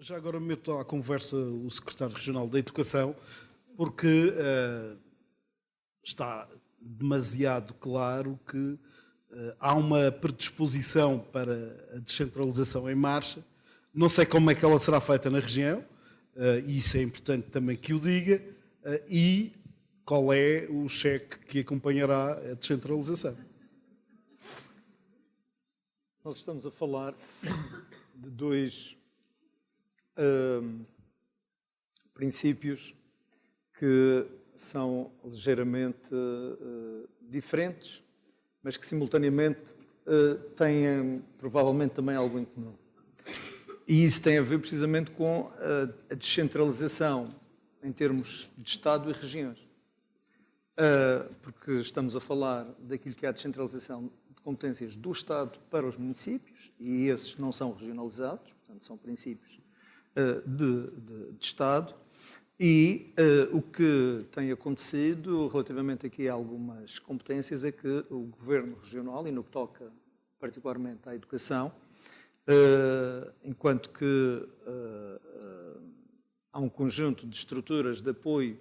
Já agora meto à conversa o secretário regional da Educação, porque está demasiado claro que há uma predisposição para a descentralização em marcha. Não sei como é que ela será feita na região, e isso é importante também que o diga, e qual é o cheque que acompanhará a descentralização. Nós estamos a falar de dois princípios que são ligeiramente diferentes, mas que simultaneamente têm provavelmente também algo em comum. E isso tem a ver precisamente com a descentralização em termos de Estado e regiões. Porque estamos a falar daquilo que é a descentralização de competências do Estado para os municípios, e esses não são regionalizados, portanto são princípios de Estado, e o que tem acontecido relativamente aqui a algumas competências é que o Governo Regional, e no que toca particularmente à educação, enquanto que há um conjunto de estruturas de apoio,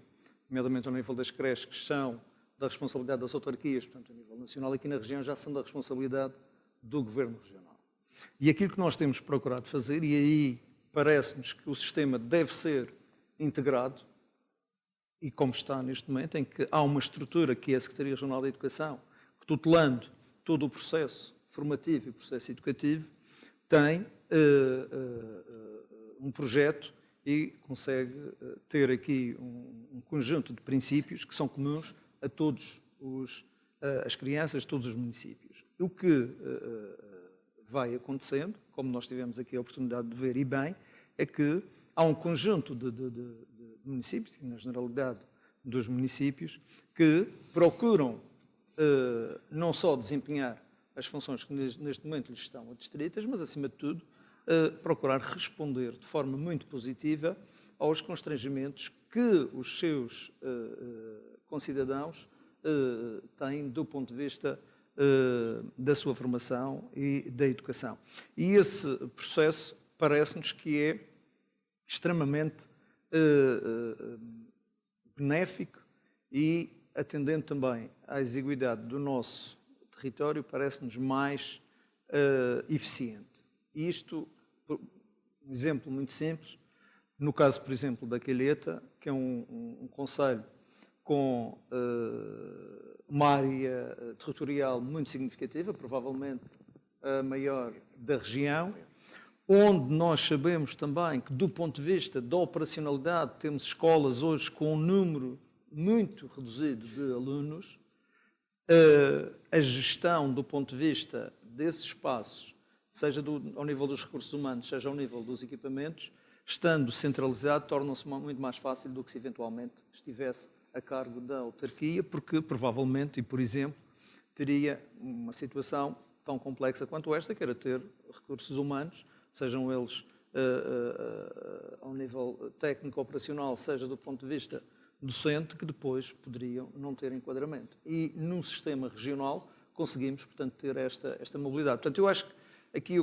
nomeadamente ao nível das creches, que são da responsabilidade das autarquias, portanto, a nível nacional, aqui na região já são da responsabilidade do Governo Regional. E aquilo que nós temos procurado fazer, e aí parece-nos que o sistema deve ser integrado, e como está neste momento, em que há uma estrutura que é a Secretaria Regional da Educação, que tutelando todo o processo formativo e processo educativo, tem um projeto e consegue ter aqui um conjunto de princípios que são comuns a todos as crianças de todos os municípios. O que vai acontecendo, como nós tivemos aqui a oportunidade de ver, e bem, é que há um conjunto de municípios, e na generalidade dos municípios, que procuram não só desempenhar as funções que neste momento lhes estão adstritas, mas, acima de tudo, procurar responder de forma muito positiva aos constrangimentos que os seus concidadãos têm do ponto de vista da sua formação e da educação. E esse processo parece-nos que é extremamente benéfico e, atendendo também à exiguidade do nosso território, parece-nos mais eficiente. E isto, um exemplo muito simples, no caso, por exemplo, da Calheta, que é um concelho com uma área territorial muito significativa, provavelmente a maior da região, onde nós sabemos também que, do ponto de vista da operacionalidade, temos escolas hoje com um número muito reduzido de alunos, a gestão do ponto de vista desses espaços, seja ao nível dos recursos humanos, seja ao nível dos equipamentos, estando centralizado, torna-se muito mais fácil do que se eventualmente estivesse a cargo da autarquia, porque provavelmente, e por exemplo, teria uma situação tão complexa quanto esta, que era ter recursos humanos, sejam eles ao nível técnico-operacional, seja do ponto de vista docente, que depois poderiam não ter enquadramento. E num sistema regional conseguimos, portanto, ter esta mobilidade. Portanto, eu acho que aqui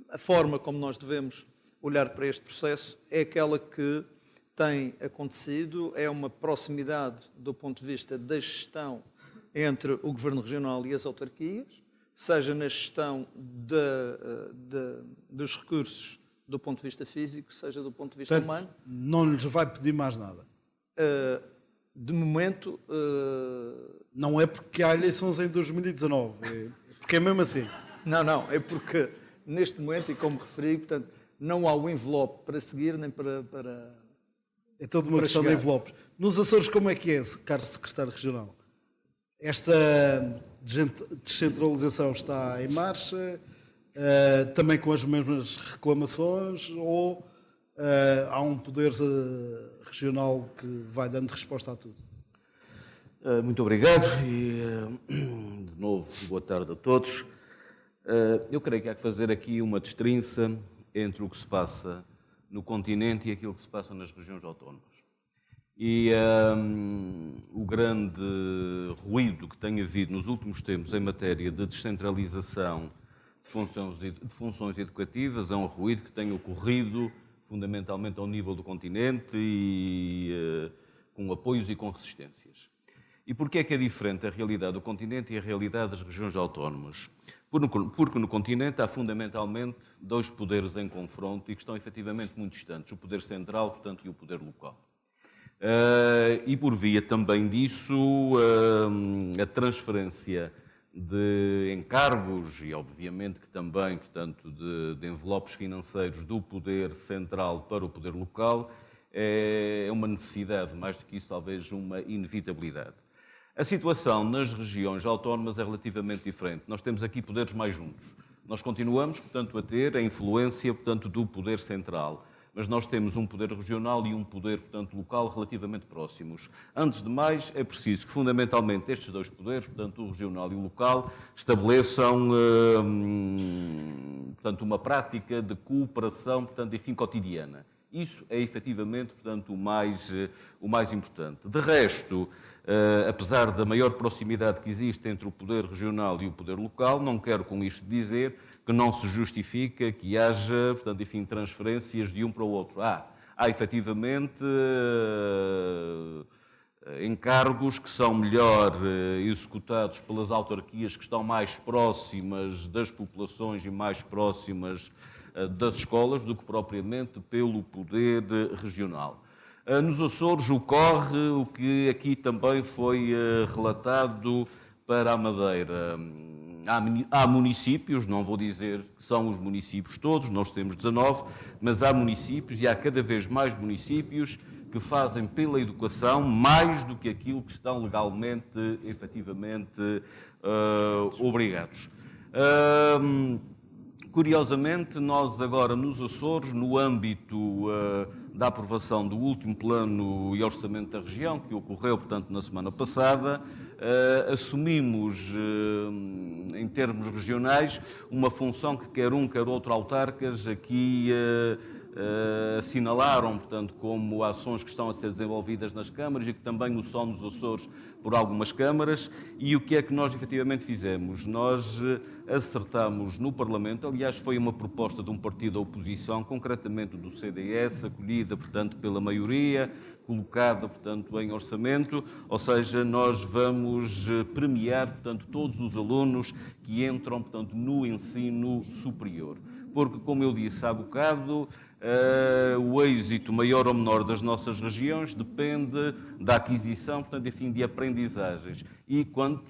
a forma como nós devemos olhar para este processo é aquela que tem acontecido, é uma proximidade do ponto de vista da gestão entre o Governo Regional e as autarquias, seja na gestão dos recursos do ponto de vista físico, seja do ponto de vista humano. Não lhes vai pedir mais nada? De momento... Não é porque há eleições em 2019, é porque é mesmo assim. Não, é porque neste momento, e como referi, portanto, não há o envelope para seguir, nem para é toda uma questão chegar. De envelopes. Nos Açores, como é que é, caro secretário regional? Esta descentralização está em marcha, também com as mesmas reclamações, ou há um poder regional que vai dando resposta a tudo? Muito obrigado e, de novo, boa tarde a todos. Eu creio que há que fazer aqui uma destrinça entre o que se passa no continente e aquilo que se passa nas regiões autónomas. E o grande ruído que tem havido nos últimos tempos em matéria de descentralização de funções educativas é um ruído que tem ocorrido fundamentalmente ao nível do continente e com apoios e com resistências. E porquê é que é diferente a realidade do continente e a realidade das regiões autónomas? Porque no continente há fundamentalmente dois poderes em confronto e que estão efetivamente muito distantes, o poder central, portanto, e o poder local. E por via também disso, a transferência de encargos e obviamente que também, portanto, de envelopes financeiros do poder central para o poder local é uma necessidade, mais do que isso talvez uma inevitabilidade. A situação nas regiões autónomas é relativamente diferente. Nós temos aqui poderes mais juntos. Nós continuamos, portanto, a ter a influência, portanto, do poder central, mas nós temos um poder regional e um poder, portanto, local relativamente próximos. Antes de mais, é preciso que, fundamentalmente, estes dois poderes, portanto, o regional e o local, estabeleçam, portanto, uma prática de cooperação, portanto, enfim, cotidiana. Isso é, efetivamente, portanto, o mais importante. De resto, apesar da maior proximidade que existe entre o poder regional e o poder local, não quero com isto dizer que não se justifica que haja, portanto, enfim, transferências de um para o outro. Há efetivamente encargos que são melhor executados pelas autarquias que estão mais próximas das populações e mais próximas das escolas do que propriamente pelo poder regional. Nos Açores ocorre o que aqui também foi relatado para a Madeira. Há municípios, não vou dizer que são os municípios todos, nós temos 19, mas há municípios e há cada vez mais municípios que fazem pela educação mais do que aquilo que estão legalmente, efetivamente, obrigados. Curiosamente, nós agora nos Açores, no âmbito da aprovação do último plano e orçamento da região, que ocorreu, portanto, na semana passada, assumimos, em termos regionais, uma função que quer um, quer outro autarcas aqui assinalaram, portanto, como ações que estão a ser desenvolvidas nas câmaras e que também o são nos Açores por algumas câmaras. E o que é que nós efetivamente fizemos? Nós acertamos no Parlamento, aliás foi uma proposta de um partido da oposição, concretamente do CDS, acolhida, portanto, pela maioria, colocada, portanto, em orçamento, ou seja, nós vamos premiar, portanto, todos os alunos que entram, portanto, no ensino superior. Porque, como eu disse há bocado, o êxito maior ou menor das nossas regiões depende da aquisição, portanto, enfim, de aprendizagens. E quanto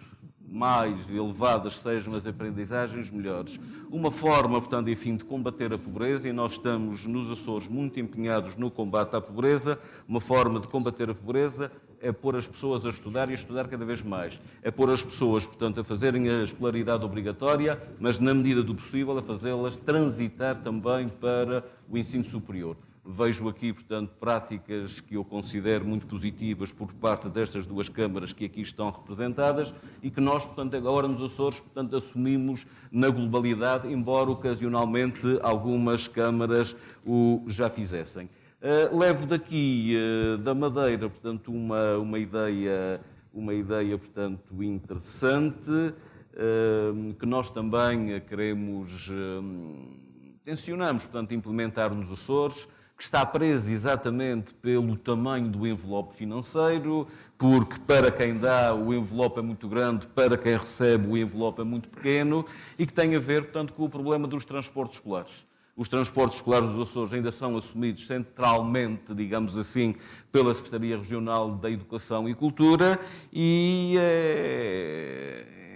mais elevadas sejam as aprendizagens, melhores. Uma forma, portanto, enfim, de combater a pobreza, e nós estamos nos Açores muito empenhados no combate à pobreza, uma forma de combater a pobreza é pôr as pessoas a estudar e a estudar cada vez mais. É pôr as pessoas, portanto, a fazerem a escolaridade obrigatória, mas na medida do possível a fazê-las transitar também para o ensino superior. Vejo aqui, portanto, práticas que eu considero muito positivas por parte destas duas câmaras que aqui estão representadas e que nós, portanto, agora nos Açores, portanto, assumimos na globalidade, embora ocasionalmente algumas câmaras o já fizessem. Levo daqui da Madeira, portanto, uma ideia, portanto, interessante, que nós também queremos, tencionamos, portanto, implementar nos Açores, que está preso exatamente pelo tamanho do envelope financeiro, porque para quem dá o envelope é muito grande, para quem recebe o envelope é muito pequeno, e que tem a ver, portanto, com o problema dos transportes escolares. Os transportes escolares dos Açores ainda são assumidos centralmente, digamos assim, pela Secretaria Regional da Educação e Cultura, e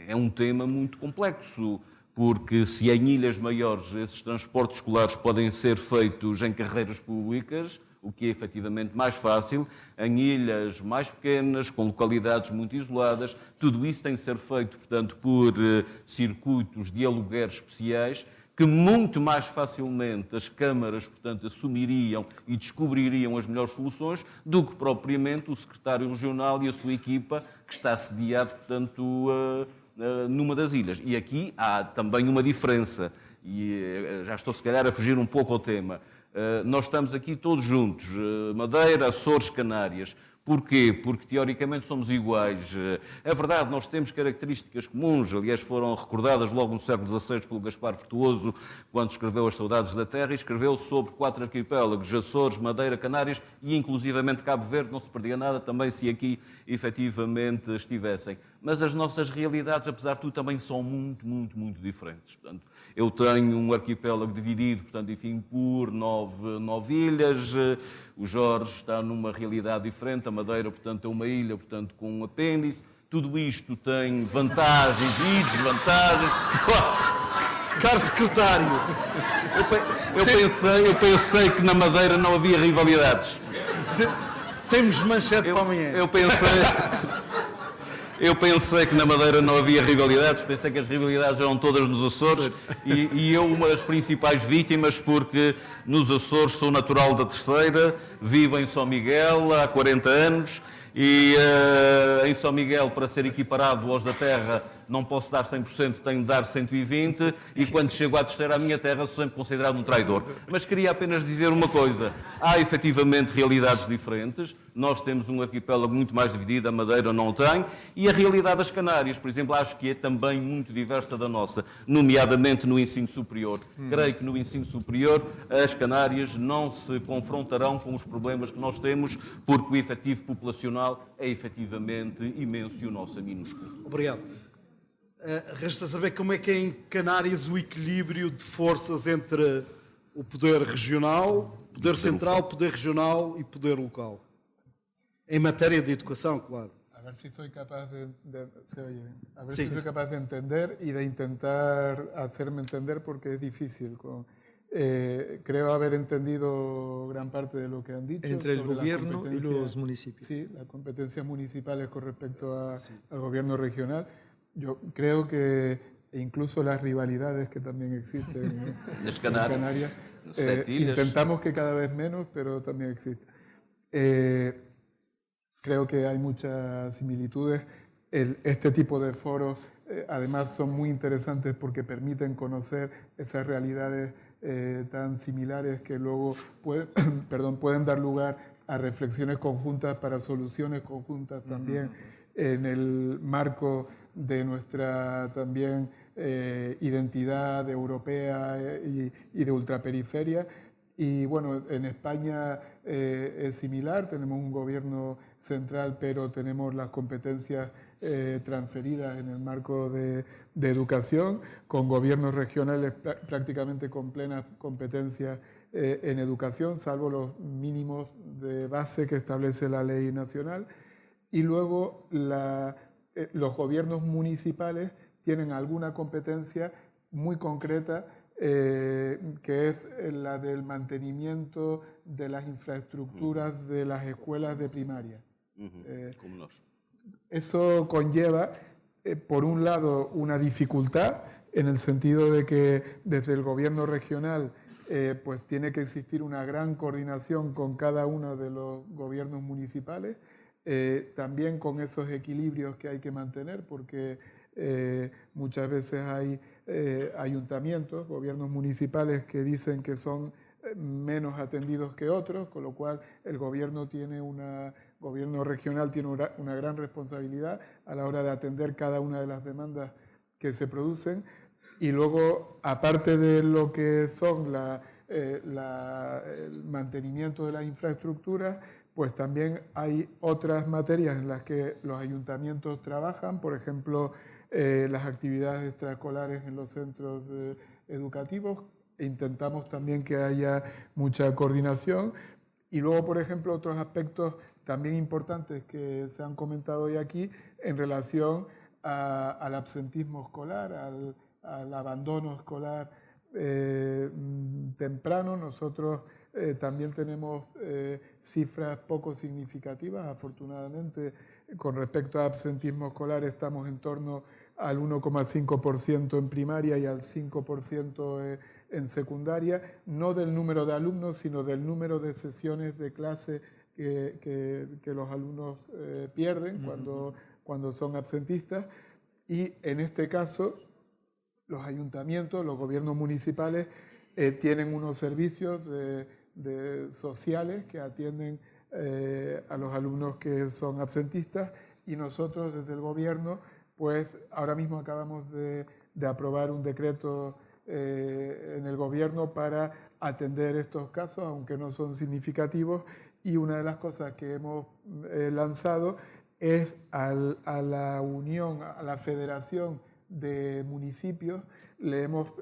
é um tema muito complexo, porque se em ilhas maiores esses transportes escolares podem ser feitos em carreiras públicas, o que é efetivamente mais fácil, em ilhas mais pequenas, com localidades muito isoladas, tudo isso tem de ser feito, portanto, por circuitos de aluguer especiais, que muito mais facilmente as câmaras, portanto, assumiriam e descobririam as melhores soluções do que propriamente o secretário regional e a sua equipa, que está sediado, portanto, numa das ilhas. E aqui há também uma diferença, e já estou se calhar a fugir um pouco ao tema. Nós estamos aqui todos juntos, Madeira, Açores, Canárias. Porquê? Porque teoricamente somos iguais. É verdade, nós temos características comuns, aliás foram recordadas logo no século XVI pelo Gaspar Frutuoso, quando escreveu As Saudades da Terra, e escreveu sobre 4 arquipélagos, Açores, Madeira, Canárias e inclusivamente Cabo Verde, não se perdia nada também se aqui efetivamente estivessem. Mas as nossas realidades, apesar de tudo, também são muito diferentes. Portanto, eu tenho um arquipélago dividido, portanto, enfim, por 9 ilhas. O Jorge está numa realidade diferente. A Madeira, portanto, é uma ilha, portanto, com um apêndice. Tudo isto tem vantagens e desvantagens. Caro secretário, Eu pensei que na Madeira não havia rivalidades. temos manchete para amanhã. Eu pensei que na Madeira não havia rivalidades, pensei que as rivalidades eram todas nos Açores e eu uma das principais vítimas porque nos Açores sou natural da Terceira, vivo em São Miguel há 40 anos e em São Miguel, para ser equiparado aos da Terra, não posso dar 100%, tenho de dar 120% e quando chego à Terceira, à minha terra, sou sempre considerado um traidor. Mas queria apenas dizer uma coisa, há efetivamente realidades diferentes, nós temos um arquipélago muito mais dividido, a Madeira não tem, e a realidade das Canárias, por exemplo, acho que é também muito diversa da nossa, nomeadamente no ensino superior. Creio que no ensino superior as Canárias não se confrontarão com os problemas que nós temos, porque o efetivo populacional é efetivamente imenso e o nosso é minúsculo. Obrigado. Resta saber como é que é em Canárias o equilíbrio de forças entre o poder regional, poder central, poder regional e poder local. Em matéria de educação, claro. A ver si soy capaz se oye bien. A ver Sí. si soy capaz de entender y de intentar hacerme entender porque es difícil. Creo haber entendido gran parte de lo que han dicho. Entre el sobre las gobierno y competencias- los municipios. Sí, las competencias municipales con respecto al gobierno regional. Yo creo que incluso las rivalidades que también existen Las en Canarias. Canarias, 7 ilhas. intentamos que cada vez menos, pero también existe. Creo que hay muchas similitudes. Este tipo de foros, además, son muy interesantes porque permiten conocer esas realidades tan similares que luego pueden dar lugar a reflexiones conjuntas para soluciones conjuntas también en el marco de nuestra también identidad europea y de ultraperiferia. Y bueno, en España es similar, tenemos un gobierno central, pero tenemos las competencias transferidas en el marco de educación, con gobiernos regionales prácticamente con plenas competencias en educación, salvo los mínimos de base que establece la ley nacional. Y luego los gobiernos municipales tienen alguna competencia muy concreta que es la del mantenimiento de las infraestructuras de las escuelas de primaria. Como nós. Eso conlleva, por un lado, una dificultad en el sentido de que desde el gobierno regional pues tiene que existir una gran coordinación con cada uno de los gobiernos municipales, también con esos equilibrios que hay que mantener, porque muchas veces hay ayuntamientos, gobiernos municipales que dicen que son menos atendidos que otros, con lo cual el gobierno regional tiene una gran responsabilidad a la hora de atender cada una de las demandas que se producen. Y luego, aparte de lo que son el mantenimiento de las infraestructuras, pues también hay otras materias en las que los ayuntamientos trabajan, por ejemplo, las actividades extraescolares en los centros educativos. Intentamos también que haya mucha coordinación. Y luego, por ejemplo, otros aspectos también importantes que se han comentado hoy aquí en relación al absentismo escolar, al abandono escolar temprano. Nosotros también tenemos cifras poco significativas, afortunadamente. Con respecto a absentismo escolar estamos en torno al 1,5% en primaria y al 5% en secundaria, no del número de alumnos, sino del número de sesiones de clase que los alumnos pierden cuando son absentistas. Y en este caso, los ayuntamientos, los gobiernos municipales tienen unos servicios sociales que atienden a los alumnos que son absentistas, y nosotros desde el gobierno, pues ahora mismo acabamos de aprobar un decreto en el gobierno para atender estos casos, aunque no son significativos, y una de las cosas que hemos lanzado es a la unión, a la federación de municipios, le hemos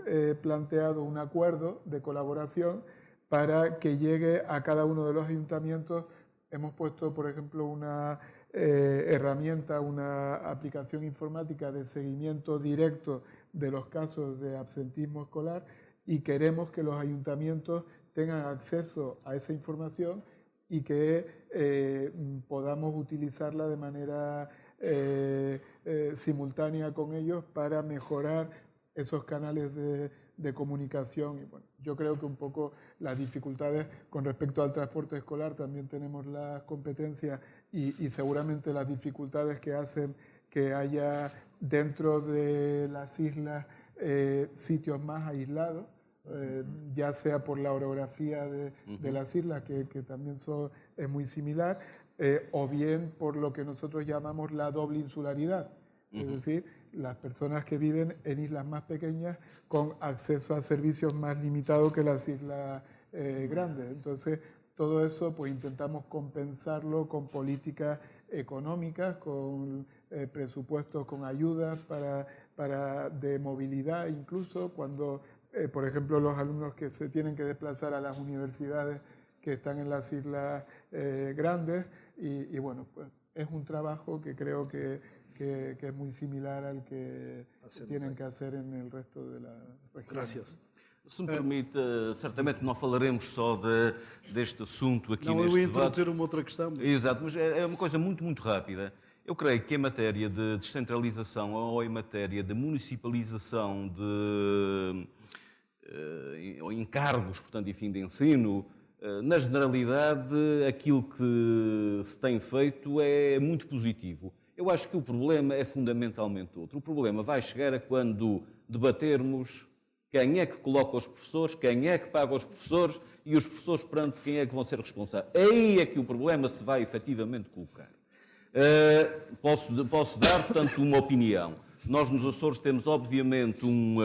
planteado un acuerdo de colaboración para que llegue a cada uno de los ayuntamientos. Hemos puesto, por ejemplo, una herramienta, una aplicación informática de seguimiento directo de los casos de absentismo escolar, y queremos que los ayuntamientos tengan acceso a esa información y que podamos utilizarla de manera simultánea con ellos para mejorar esos canales de comunicación. Y bueno, yo creo que un poco las dificultades con respecto al transporte escolar también tenemos las competencias y seguramente las dificultades que hacen que haya dentro de las islas sitios más aislados, ya sea por la orografía de las islas, que también es muy similar, o bien por lo que nosotros llamamos la doble insularidad, es decir, las personas que viven en islas más pequeñas con acceso a servicios más limitados que las islas grandes. Entonces, todo eso pues intentamos compensarlo con políticas económicas, con presupuestos, con ayudas de movilidad, incluso cuando, por ejemplo, los alumnos que se tienen que desplazar a las universidades que están en las islas grandes. Y bueno, pues es un trabajo que creo que es muy similar al que tienen que hacer en el resto de la região. Gracias. Se me permite, certamente não falaremos só deste assunto aqui Não, neste eu ia debate. introduzir uma outra questão. Exato, mas é uma coisa muito, muito rápida. Eu creio que em matéria de descentralização ou em matéria de municipalização de encargos, portanto, enfim, de ensino, na generalidade, aquilo que se tem feito é muito positivo. Eu acho que o problema é fundamentalmente outro. O problema vai chegar a quando debatermos quem é que coloca os professores, quem é que paga os professores e os professores perante quem é que vão ser responsáveis. Aí é que o problema se vai efetivamente colocar. Posso dar, portanto, uma opinião. Nós nos Açores temos, obviamente, um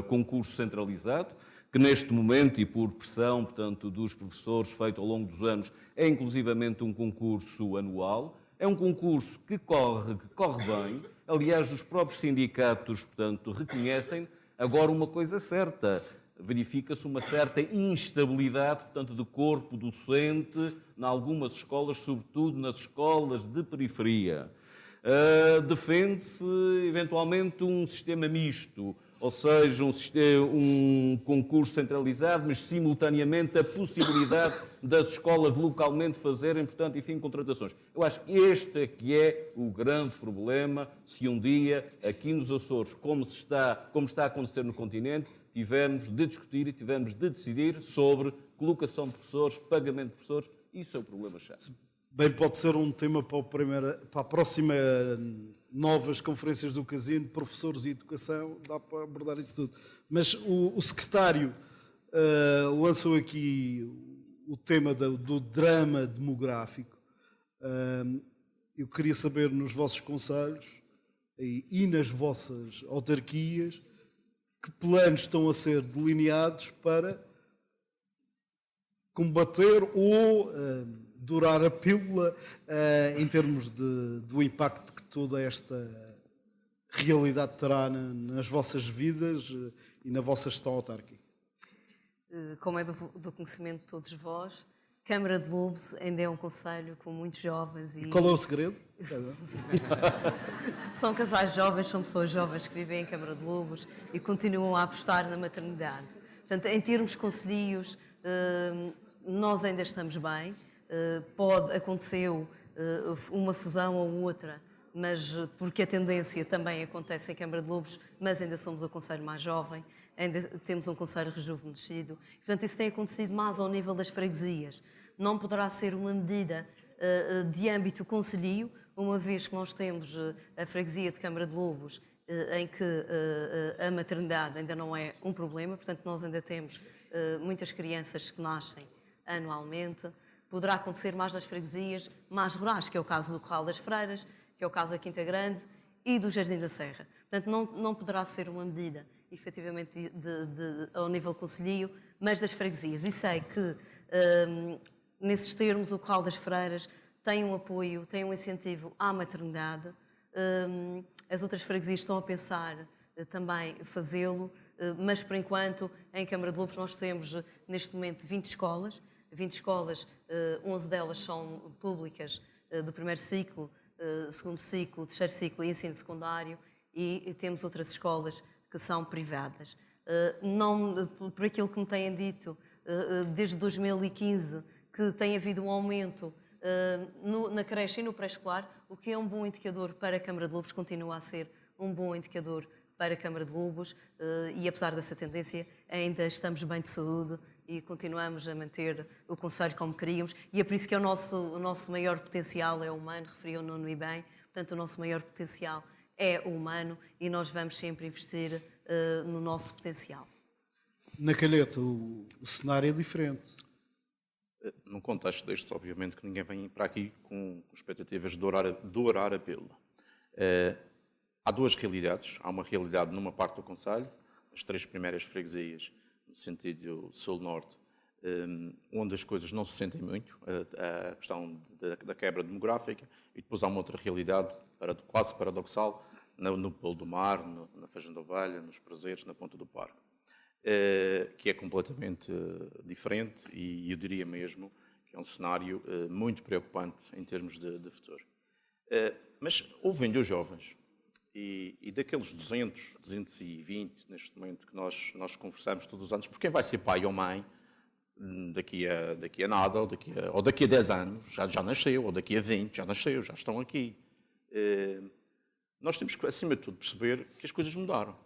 concurso centralizado, que neste momento, e por pressão, portanto, dos professores feito ao longo dos anos, é inclusivamente um concurso anual. É um concurso que corre bem. Aliás, os próprios sindicatos, portanto, reconhecem. Agora, uma coisa certa, verifica-se uma certa instabilidade, portanto, do corpo docente em algumas escolas, sobretudo nas escolas de periferia. Defende-se, eventualmente, um sistema misto, ou seja, um concurso centralizado, mas simultaneamente a possibilidade das escolas localmente fazerem, portanto, enfim, contratações. Eu acho que este é que é o grande problema se um dia, aqui nos Açores, como está a acontecer no continente, tivermos de discutir e tivermos de decidir sobre colocação de professores, pagamento de professores. Isso é o problema-chave. Bem, pode ser um tema para a próxima novas conferências do Casino, professores e educação, dá para abordar isso tudo. Mas o secretário lançou aqui o tema do drama demográfico. Eu queria saber nos vossos conselhos e nas vossas autarquias que planos estão a ser delineados para combater ou dourar a pílula em termos do impacto que toda esta realidade terá nas vossas vidas e na vossa gestão autárquica. Como é do conhecimento de todos vós, Câmara de Lobos ainda é um concelho com muitos jovens. E qual é o segredo? São casais jovens, são pessoas jovens que vivem em Câmara de Lobos e continuam a apostar na maternidade. Portanto, em termos concelhios, nós ainda estamos bem. Aconteceu uma fusão ou outra, mas porque a tendência também acontece em Câmara de Lobos, mas ainda somos o concelho mais jovem, ainda temos um concelho rejuvenescido. Portanto, isso tem acontecido mais ao nível das freguesias. Não poderá ser uma medida de âmbito concelhio, uma vez que nós temos a freguesia de Câmara de Lobos, em que a maternidade ainda não é um problema, portanto, nós ainda temos muitas crianças que nascem anualmente. poderá acontecer mais nas freguesias mais rurais, que é o caso do Corral das Freiras, que é o caso da Quinta Grande e do Jardim da Serra. Portanto, não poderá ser uma medida, efetivamente, ao nível concelhio, mas das freguesias. E sei que, nesses termos, o Corral das Freiras tem um apoio, tem um incentivo à maternidade. As outras freguesias estão a pensar também fazê-lo, mas, por enquanto, em Câmara de Lobos nós temos, neste momento, 20 escolas. 11 delas são públicas do primeiro ciclo, segundo ciclo, terceiro ciclo e ensino secundário, e temos outras escolas que são privadas. Não, por aquilo que me têm dito, desde 2015, que tem havido um aumento na creche e no pré-escolar, o que é um bom indicador para a Câmara de Lobos, continua a ser um bom indicador para a Câmara de Lobos, e apesar dessa tendência, ainda estamos bem de saúde e continuamos a manter o Conselho como queríamos, e é por isso que o nosso maior potencial é o humano, referiu o Nuno e bem, portanto o nosso maior potencial é o humano e nós vamos sempre investir no nosso potencial. Na Calheta o cenário é diferente. Num contexto destes, obviamente que ninguém vem para aqui com expectativas de dourar a pílula. Há duas realidades. Há uma realidade numa parte do concelho, as 3 primeiras freguesias, no sentido sul-norte, onde as coisas não se sentem muito, a questão da quebra demográfica, e depois há uma outra realidade quase paradoxal, no Polo do Mar, na Fazenda Ovelha, nos Prazeres, na Ponta do Parque, que é completamente diferente e eu diria mesmo que é um cenário muito preocupante em termos de futuro. Mas ouvindo os jovens, e daqueles 200, 220 neste momento que nós conversamos todos os anos, por quem vai ser pai ou mãe daqui a nada, ou daqui a 10 anos, já nasceu, ou daqui a 20, já nasceu, já estão aqui. Nós temos que, acima de tudo, perceber que as coisas mudaram.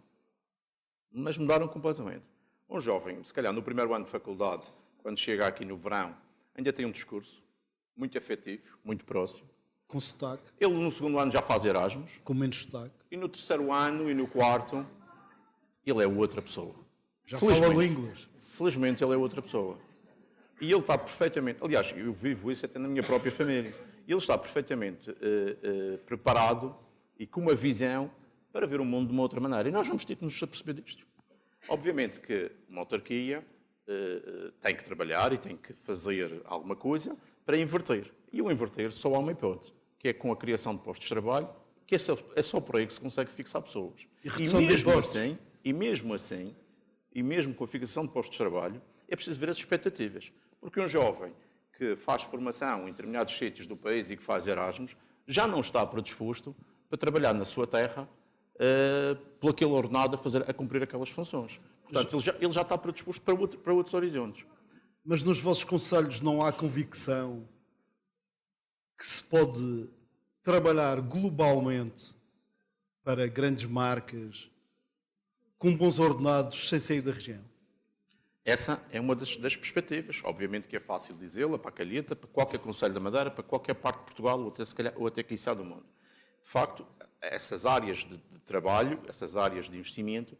Mas mudaram completamente. Um jovem, se calhar no primeiro ano de faculdade, quando chega aqui no verão, ainda tem um discurso muito afetivo, muito próximo. Com sotaque, Ele no segundo ano já faz Erasmus. com menos sotaque. E no terceiro ano e no quarto, ele é outra pessoa. Já fala línguas. Felizmente ele é outra pessoa. E ele está perfeitamente... Aliás, eu vivo isso até na minha própria família. Ele está perfeitamente preparado e com uma visão para ver o mundo de uma outra maneira. E nós vamos ter que nos aperceber disto. Obviamente que uma autarquia tem que trabalhar e tem que fazer alguma coisa para inverter. E o inverter só há uma hipótese, que é com a criação de postos de trabalho, que é só por aí que se consegue fixar pessoas. E mesmo com a fixação de postos de trabalho, é preciso ver as expectativas. Porque um jovem que faz formação em determinados sítios do país e que faz Erasmus, já não está predisposto para trabalhar na sua terra por aquele ordenado a cumprir aquelas funções. Portanto, ele já está predisposto para outros horizontes. Mas nos vossos conselhos não há convicção que se pode trabalhar globalmente para grandes marcas com bons ordenados sem sair da região? Essa é uma das perspectivas. Obviamente que é fácil dizê-la para a Calheta, para qualquer concelho da Madeira, para qualquer parte de Portugal ou até quiçá do mundo. De facto, essas áreas de trabalho, essas áreas de investimento,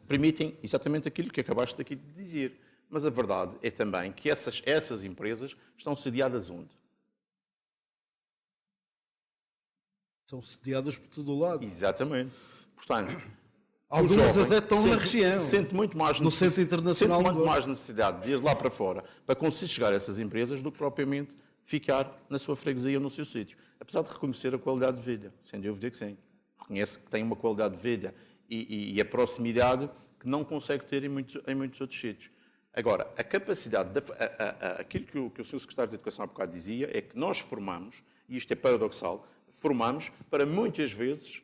permitem exatamente aquilo que acabaste aqui de dizer. Mas a verdade é também que essas empresas estão sediadas onde? Estão sediadas por todo o lado. Exatamente. Portanto, algumas até estão na região. Sente muito mais no Centro Internacional. Sente muito mais necessidade de ir lá para fora para conseguir chegar a essas empresas do que propriamente ficar na sua freguesia ou no seu sítio. Apesar de reconhecer a qualidade de vida, sem dúvida que sim. Reconhece que tem uma qualidade de vida e a proximidade que não consegue ter em muitos outros sítios. Agora, a capacidade, aquilo que o Sr. Secretário de Educação há bocado dizia, é que nós formamos, e isto é paradoxal, formamos para muitas vezes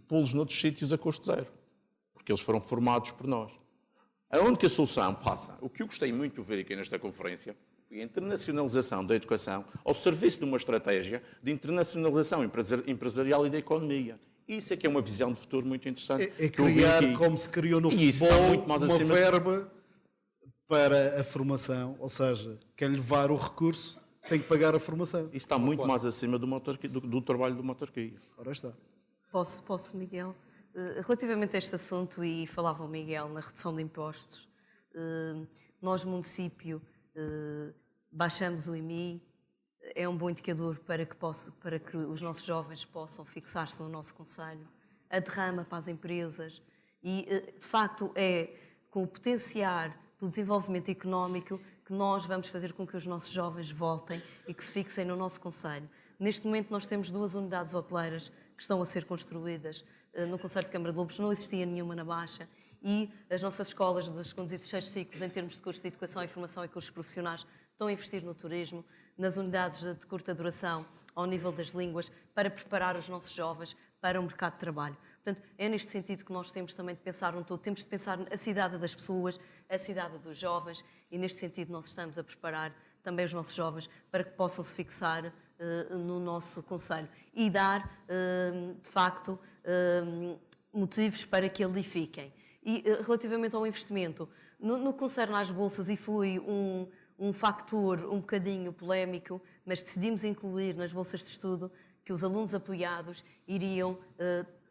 pô-los noutros sítios a custo zero. Porque eles foram formados por nós. Aonde que a solução passa? O que eu gostei muito de ver aqui nesta conferência foi a internacionalização da educação ao serviço de uma estratégia de internacionalização empresarial e da economia. Isso é que é uma visão de futuro muito interessante. É criar, como se criou no futebol, uma verba para a formação, ou seja, quem levar o recurso tem que pagar a formação. Isso está muito mais acima do trabalho de uma autarquia. Ora está. Posso, Miguel? Relativamente a este assunto, e falava o Miguel na redução de impostos, nós, município, baixamos o IMI, é um bom indicador para que os nossos jovens possam fixar-se no nosso concelho, a derrama para as empresas e, de facto, é com o potenciar do desenvolvimento económico que nós vamos fazer com que os nossos jovens voltem e que se fixem no nosso concelho. Neste momento nós temos 2 unidades hoteleiras que estão a ser construídas no concelho de Câmara de Lobos, não existia nenhuma na Baixa, e as nossas escolas dos segundos e terceiros ciclos, em termos de cursos de educação e formação e cursos profissionais, estão a investir no turismo, nas unidades de curta duração, ao nível das línguas, para preparar os nossos jovens para o mercado de trabalho. Portanto, é neste sentido que nós temos também de pensar um todo, temos de pensar a cidade das pessoas, a cidade dos jovens, e neste sentido nós estamos a preparar também os nossos jovens para que possam se fixar no nosso concelho e dar, de facto, motivos para que ali fiquem. E relativamente ao investimento, no que concerne às bolsas, e foi um fator um bocadinho polémico, mas decidimos incluir nas bolsas de estudo que os alunos apoiados iriam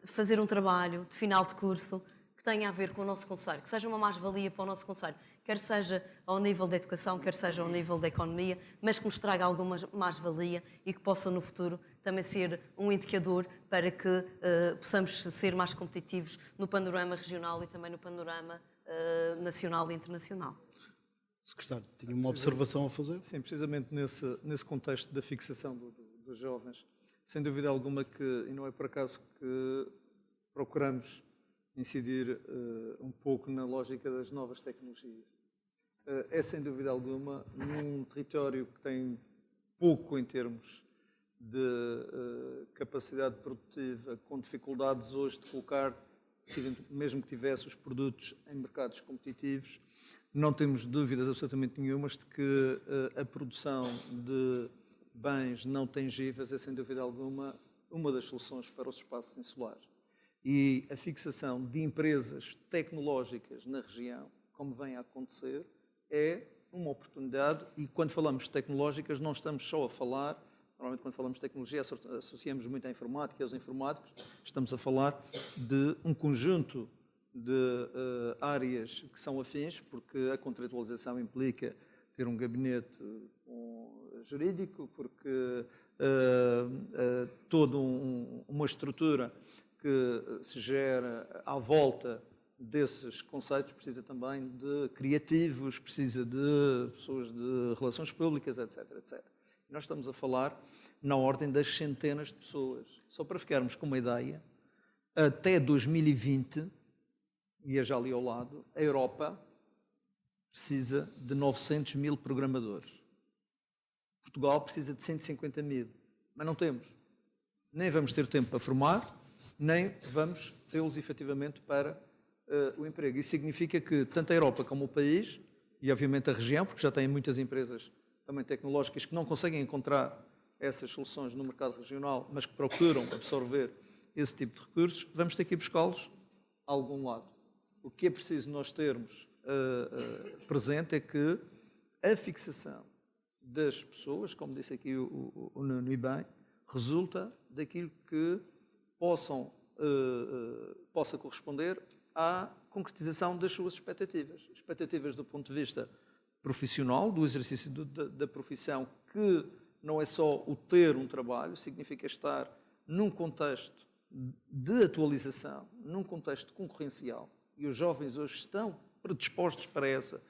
fazer um trabalho de final de curso que tenha a ver com o nosso concelho, que seja uma mais-valia para o nosso concelho, quer seja ao nível da educação, quer seja ao nível da economia, mas que nos traga alguma mais-valia e que possa no futuro também ser um indicador para que possamos ser mais competitivos no panorama regional e também no panorama nacional e internacional. Secretário, tinha uma observação a fazer? Sim, precisamente nesse contexto da fixação dos jovens, sem dúvida alguma que, e não é por acaso que procuramos incidir um pouco na lógica das novas tecnologias. É sem dúvida alguma num território que tem pouco em termos de capacidade produtiva, com dificuldades hoje de colocar, mesmo que tivesse os produtos em mercados competitivos, não temos dúvidas absolutamente nenhumas de que a produção de bens não tangíveis é, sem dúvida alguma, uma das soluções para os espaços insulares. E a fixação de empresas tecnológicas na região, como vem a acontecer, é uma oportunidade. E quando falamos de tecnológicas, não estamos só a falar, normalmente quando falamos de tecnologia associamos muito à informática e aos informáticos, estamos a falar de um conjunto de áreas que são afins, porque a contratualização implica ter um gabinete jurídico, porque toda uma estrutura que se gera à volta desses conceitos precisa também de criativos, precisa de pessoas de relações públicas, etc, etc. E nós estamos a falar na ordem das centenas de pessoas. Só para ficarmos com uma ideia, até 2020, e é já ali ao lado, a Europa precisa de 900 mil programadores. Portugal precisa de 150 mil, mas não temos. Nem vamos ter tempo para formar, nem vamos tê-los efetivamente para o emprego. Isso significa que tanto a Europa como o país, e obviamente a região, porque já têm muitas empresas também tecnológicas que não conseguem encontrar essas soluções no mercado regional, mas que procuram absorver esse tipo de recursos, vamos ter que ir buscá-los a algum lado. O que é preciso nós termos presente é que a fixação das pessoas, como disse aqui o Nuno e bem, resulta daquilo que possa corresponder à concretização das suas expectativas. Expectativas do ponto de vista profissional, do exercício da profissão, que não é só o ter um trabalho, significa estar num contexto de atualização, num contexto concorrencial, e os jovens hoje estão predispostos para essa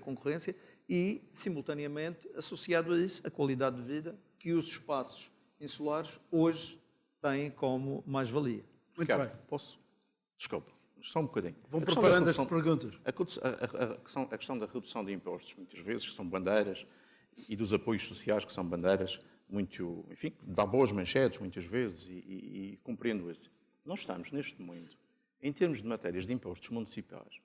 concorrência e, simultaneamente, associado a isso, a qualidade de vida que os espaços insulares hoje têm como mais-valia. Muito bem. Posso? Desculpa, só um bocadinho. Vão preparando as perguntas. A questão da redução de impostos, muitas vezes, que são bandeiras, e dos apoios sociais, que são bandeiras, muito, enfim, dá boas manchetes, muitas vezes, e compreendo isso. Nós estamos, neste momento, em termos de matérias de impostos municipais,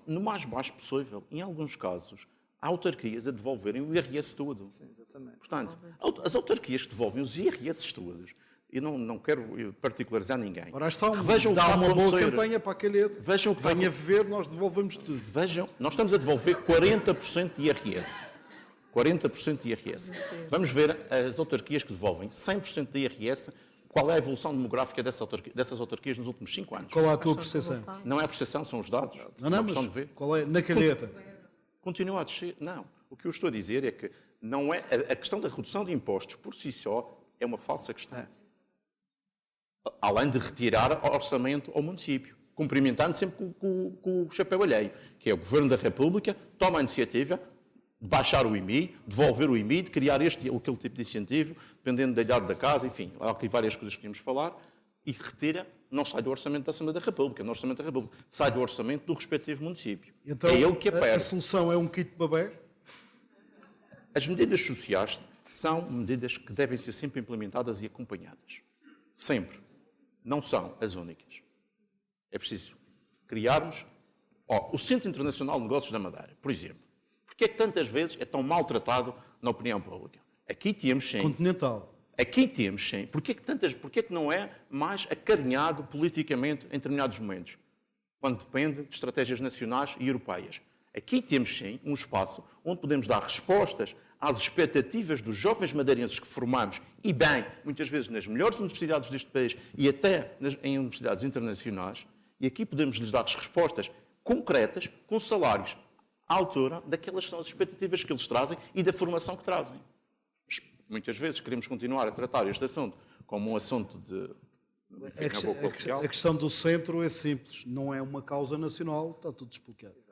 no mais baixo possível, em alguns casos, há autarquias a devolverem o IRS todo. Sim, exatamente. Portanto, as autarquias que devolvem os IRS todos, e não quero particularizar ninguém. Ora, está vejam dá uma boa acontecer. campanha para aquele. Vejam que venha ver, nós devolvemos tudo. Vejam, nós estamos a devolver 40% de IRS. 40% de IRS. Vamos ver as autarquias que devolvem 100% de IRS. Qual é a evolução demográfica dessas autarquias nos últimos 5 anos? Qual é a tua percepção? Não é a percepção, são os dados. Não, mas de ver. qual é? Na calheta. Continua a descer. Não. O que eu estou a dizer é que não é, a questão da redução de impostos por si só é uma falsa questão. Além de retirar orçamento ao município, cumprimentando sempre com o chapéu alheio, que é o Governo da República, toma a iniciativa de baixar o IMI, devolver o IMI, de criar este ou aquele tipo de incentivo, dependendo da idade da casa, enfim, há aqui várias coisas que podemos falar, e retira, não sai do orçamento da Assembleia da República, no orçamento da República, sai do orçamento do respectivo município. Então, é ele que a apera. solução é um kit babé? As medidas sociais são medidas que devem ser sempre implementadas e acompanhadas. Sempre. Não são as únicas. É preciso criarmos o Centro Internacional de Negócios da Madeira, por exemplo. Porquê é que tantas vezes é tão maltratado na opinião pública? Aqui temos sim. Continental. Aqui temos sim. Porquê é que não é mais acarinhado politicamente em determinados momentos? Quando depende de estratégias nacionais e europeias. Aqui temos sim um espaço onde podemos dar respostas às expectativas dos jovens madeirenses que formamos, e bem, muitas vezes nas melhores universidades deste país e até em universidades internacionais, e aqui podemos lhes dar respostas concretas, com salários à altura daquelas que são as expectativas que eles trazem e da formação que trazem. Muitas vezes queremos continuar a tratar este assunto como um assunto de... A questão do centro é simples, não é uma causa nacional, está tudo explicado.